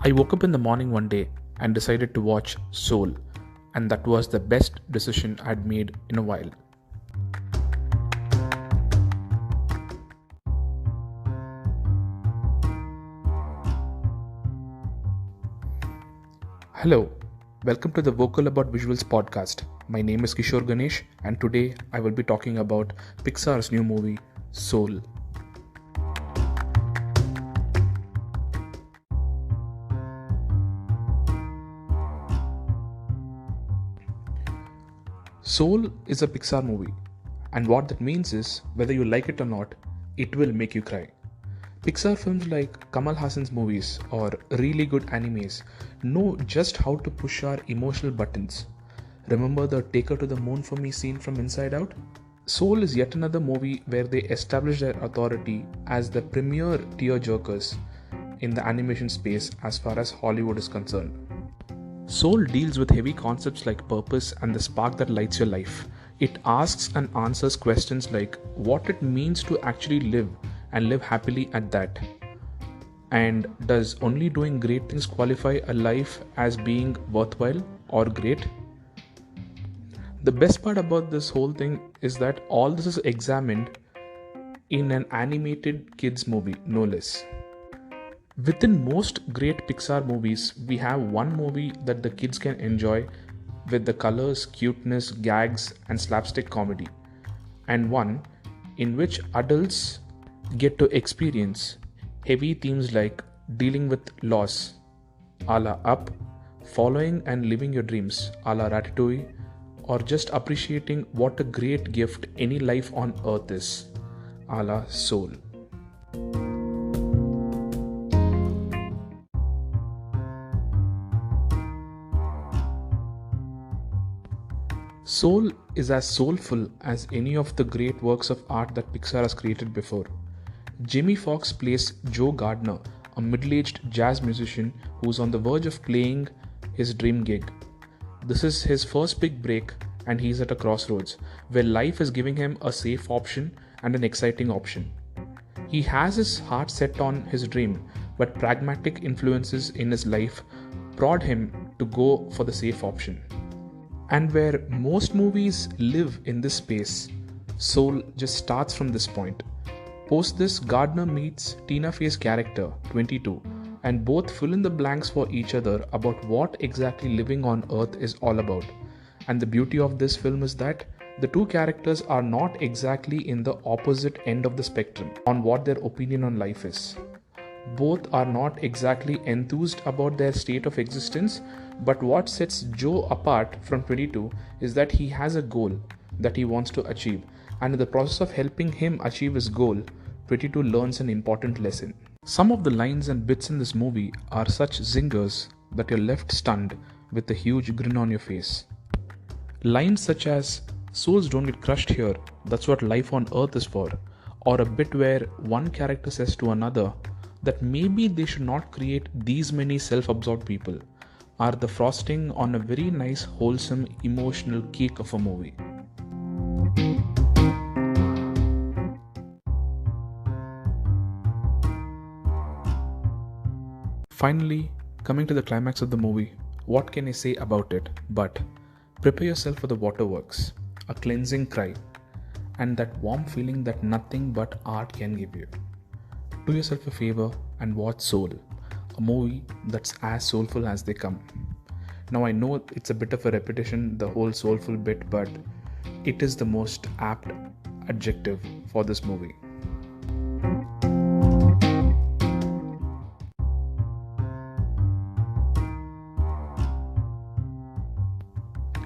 I woke up in the morning one day and decided to watch Soul, and that was the best decision I'd made in a while. Hello, welcome to the Vocal About Visuals podcast. My name is Kishore Ganesh, and today I will be talking about Pixar's new movie, Soul. Soul is a Pixar movie, and what that means is whether you like it or not, it will make you cry. Pixar films like Kamal Hassan's movies or really good animes know just how to push our emotional buttons. Remember the Take Her to the Moon for Me scene from Inside Out? Soul is yet another movie where they establish their authority as the premier tearjerkers in the animation space as far as Hollywood is concerned. Soul deals with heavy concepts like purpose and the spark that lights your life. It asks and answers questions like what it means to actually live and live happily at that. And does only doing great things qualify a life as being worthwhile or great? The best part about this whole thing is that all this is examined in an animated kids movie, no less. Within most great Pixar movies, we have one movie that the kids can enjoy with the colors, cuteness, gags, and slapstick comedy, and one in which adults get to experience heavy themes like dealing with loss, a la Up, following and living your dreams, a la Ratatouille, or just appreciating what a great gift any life on earth is, a la Soul. Soul is as soulful as any of the great works of art that Pixar has created before. Jamie Foxx plays Joe Gardner, a middle-aged jazz musician who's on the verge of playing his dream gig. This is his first big break, and he's at a crossroads where life is giving him a safe option and an exciting option. He has his heart set on his dream, but pragmatic influences in his life prod him to go for the safe option. And where most movies live in this space, Soul just starts from this point. Post this, Gardner meets Tina Fey's character, 22, and both fill in the blanks for each other about what exactly living on Earth is all about. And the beauty of this film is that the two characters are not exactly in the opposite end of the spectrum on what their opinion on life is. Both are not exactly enthused about their state of existence, but what sets Joe apart from 22 is that he has a goal that he wants to achieve, and in the process of helping him achieve his goal, 22 learns an important lesson. Some of the lines and bits in this movie are such zingers that you're left stunned with a huge grin on your face. Lines such as, "Souls don't get crushed here, that's what life on earth is for," or a bit where one character says to another that maybe they should not create these many self-absorbed people, are the frosting on a very nice, wholesome, emotional cake of a movie. Finally, coming to the climax of the movie, what can I say about it but prepare yourself for the waterworks, a cleansing cry, and that warm feeling that nothing but art can give you. Do yourself a favor and watch Soul, a movie that's as soulful as they come. Now I know it's a bit of a repetition, the whole soulful bit, but it is the most apt adjective for this movie.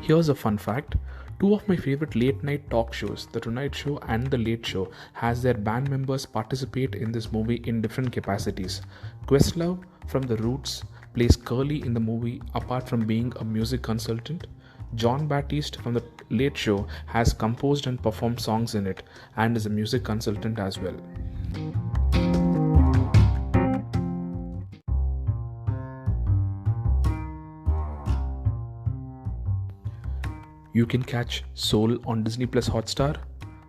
Here's a fun fact. Two of my favorite late night talk shows, The Tonight Show and The Late Show, has their band members participate in this movie in different capacities. Questlove from The Roots plays Curly in the movie apart from being a music consultant. John Batiste from The Late Show has composed and performed songs in it and is a music consultant as well. You can catch Soul on Disney Plus Hotstar.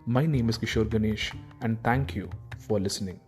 My name is Kishore Ganesh, and thank you for listening.